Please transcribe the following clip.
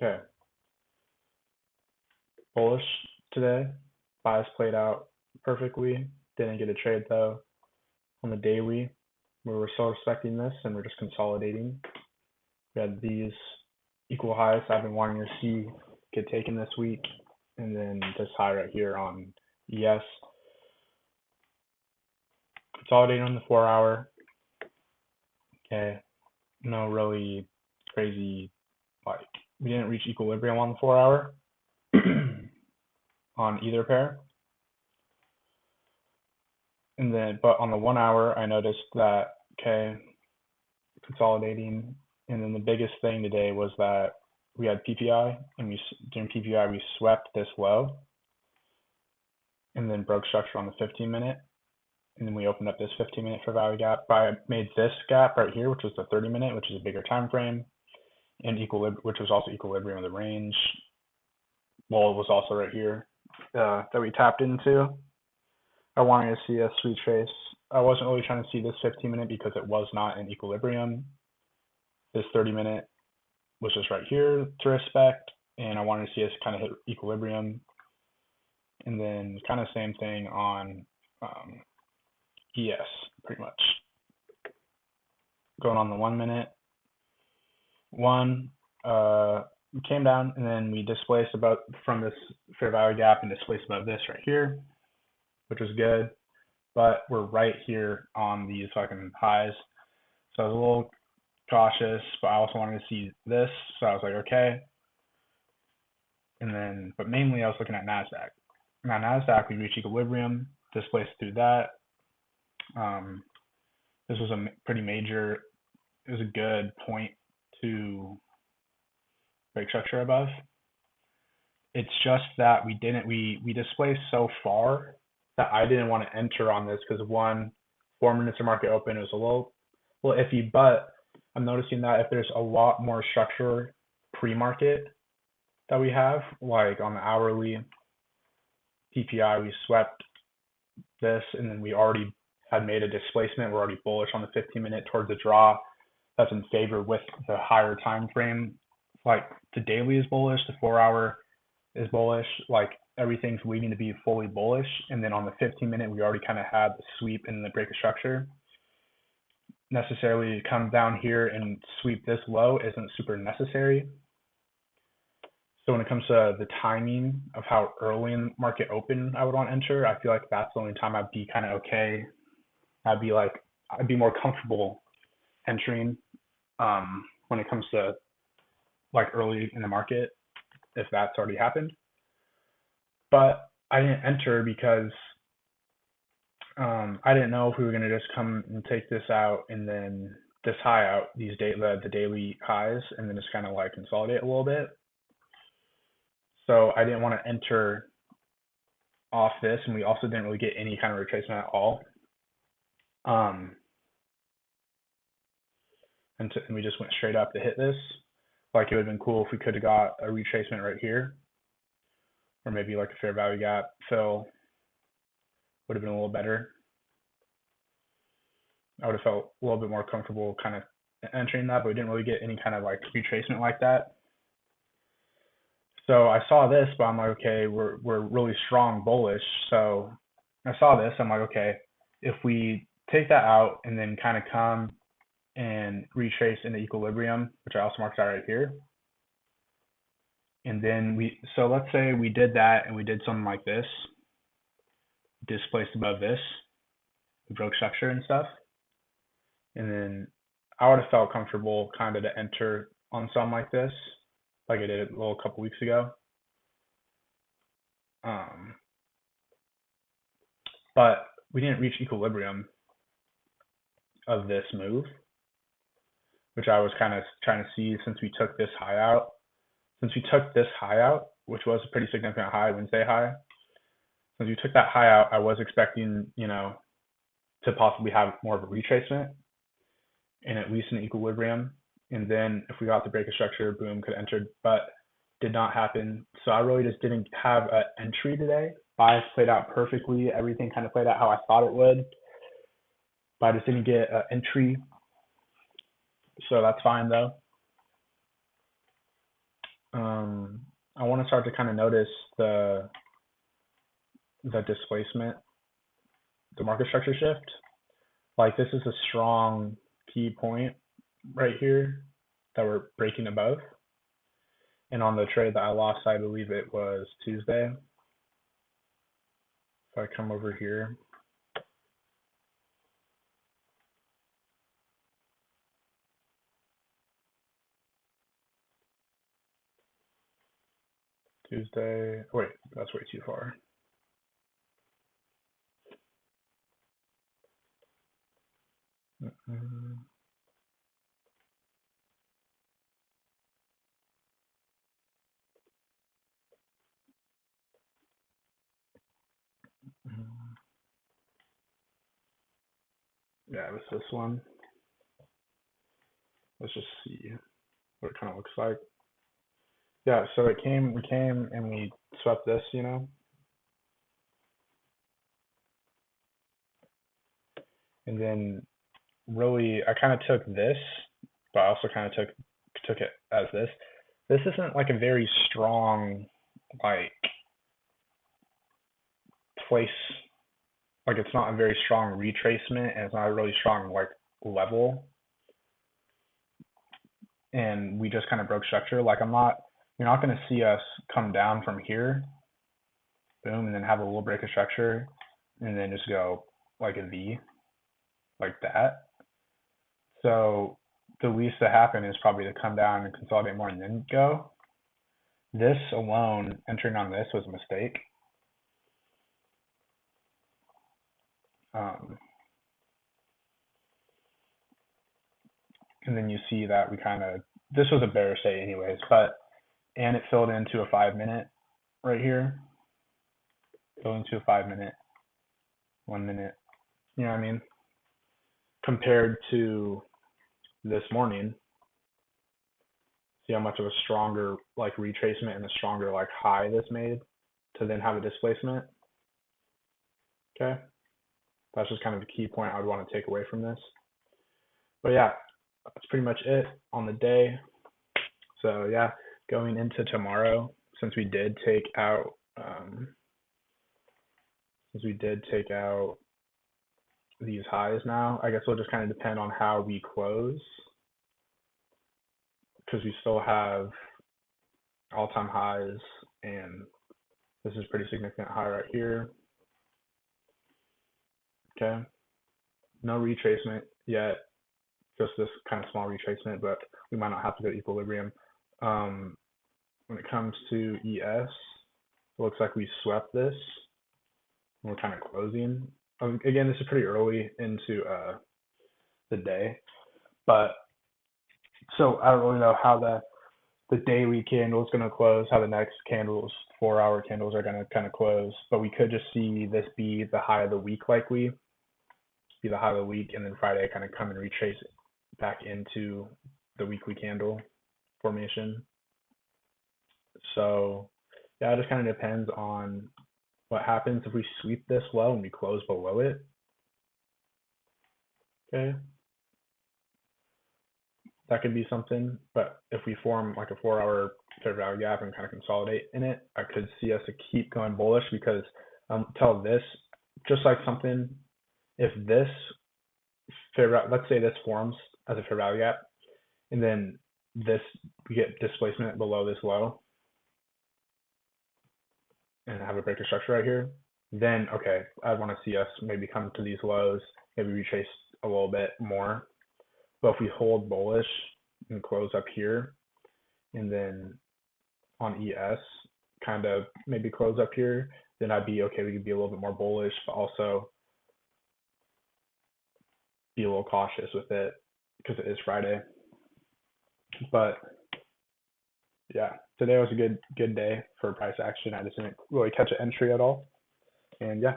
Okay. Bullish today. Bias played out perfectly. Didn't get a trade though on the daily where we're still respecting this and we're just consolidating. We had these equal highs I've been wanting to see get taken this week, and then this high right here on ES. Consolidating on the 4 hour. Okay. No really crazy, like, we didn't reach equilibrium on the 4 hour on either pair. And then, but on the 1 hour, I noticed that, okay, consolidating. And then the biggest thing today was that we had PPI, and during PPI, we swept this low and then broke structure on the 15-minute. And then we opened up this 15-minute fair value gap. I made this gap right here, which was the 30-minute, which is a bigger time frame, and which was also equilibrium of the range. Well, it was also right here that we tapped into. I wanted to see a sweet trace. I wasn't really trying to see this 15-minute because it was not in equilibrium. This 30-minute was just right here to respect, and I wanted to see us kind of hit equilibrium. And then kind of same thing on ES, pretty much. Going on the 1 minute. We came down, and then we displaced about from this fair value gap and displaced above this right here, which was good. But we're right here on these fucking highs. So I was a little cautious, but I also wanted to see this. So I was like, okay. And then, but mainly I was looking at NASDAQ. Now NASDAQ, we reached equilibrium, displaced through that. This was a pretty major, it was a good point to break structure above. It's just that we displaced so far that I didn't want to enter on this because 4 minutes of market open, it was a little iffy, but I'm noticing that if there's a lot more structure pre-market that we have, like on the hourly PPI, we swept this, and then we already had made a displacement. We're already bullish on the 15-minute towards the draw. That's in favor with the higher time frame. Like the daily is bullish, the 4 hour is bullish. Like everything's leading to be fully bullish. And then on the 15-minute, we already kind of had the sweep and the break of structure. Necessarily come down here and sweep this low isn't super necessary. So when it comes to the timing of how early in market open I would want to enter, I feel like that's the only time I'd be kind of okay. I'd be more comfortable entering when it comes to like early in the market, if that's already happened. But I didn't enter because I didn't know if we were going to just come and take this out and then this high out, the daily highs, and then just kind of like consolidate a little bit. So I didn't want to enter off this, and we also didn't really get any kind of retracement at all. And we just went straight up to hit this. Like it would have been cool if we could have got a retracement right here, or maybe like a fair value gap fill would have been a little better. I would have felt a little bit more comfortable kind of entering that, but we didn't really get any kind of like retracement like that. So I saw this, but I'm like, okay, we're really strong bullish. So I saw this, I'm like, okay, if we take that out and then kind of come and retrace into equilibrium, which I also marked out right here. And then so let's say we did that and we did something like this, displaced above this, we broke structure and stuff. And then I would have felt comfortable kind of to enter on something like this, like I did a couple weeks ago. But we didn't reach equilibrium of this move, which I was kind of trying to see since we took this high out. Since we took this high out, which was a pretty significant high, Wednesday high, since we took that high out, I was expecting, to possibly have more of a retracement and at least an equilibrium. And then if we got the break of structure, boom, could have entered, but did not happen. So I really just didn't have an entry today. Bias played out perfectly. Everything kind of played out how I thought it would, but I just didn't get an entry. So that's fine though. I want to start to kind of notice the displacement, the market structure shift. Like this is a strong key point right here that we're breaking above. And on the trade that I lost, I believe it was Tuesday. If I come over here, Tuesday, wait, that's way too far. Yeah, it was this one. Let's just see what it kind of looks like. Yeah, so we came and we swept this, you know, and then really I kind of took this, but I also kind of took it as this. This isn't like a very strong like place, like it's not a very strong retracement, and it's not a really strong like level, and we just kind of broke structure. Like you're not going to see us come down from here, boom, and then have a little break of structure, and then just go like a V, like that. So the least that happen is probably to come down and consolidate more and then go. This alone, entering on this was a mistake. Um, and then you see that we kind of, this was a bearish day anyways, and it filled into a 5-minute right here. Filled into a 5-minute, 1 minute, you know what I mean? Compared to this morning, see how much of a stronger like retracement and a stronger like high this made to then have a displacement. Okay, that's just kind of a key point I would want to take away from this. But yeah, that's pretty much it on the day. So yeah, going into tomorrow, since we did take out these highs now, I guess it'll just kind of depend on how we close, because we still have all-time highs, and this is pretty significant high right here. Okay, no retracement yet, just this kind of small retracement, but we might not have to go to equilibrium. When it comes to ES, it looks like we swept this. We're kind of closing. Again, this is pretty early into the day, but so I don't really know how the daily candle is going to close, how the next candles, 4-hour candles are going to kind of close, but we could just see this be the high of the week, likely be the high of the week, and then Friday kind of come and retrace it back into the weekly candle formation. So yeah, it just kind of depends on what happens if we sweep this low and we close below it. Okay, that could be something. But if we form like a 4-hour fair value gap and kind of consolidate in it, I could see us to keep going bullish, because until this, just like something, if this let's say this forms as a fair value gap, and then this, we get displacement below this low and have a breaker structure right here, then okay, I want to see us maybe come to these lows, maybe retrace a little bit more. But if we hold bullish and close up here, and then on ES kind of maybe close up here, then I'd be okay. We could be a little bit more bullish, but also be a little cautious with it because it is Friday. But yeah, today was a good day for price action. I just didn't really catch an entry at all. And yeah,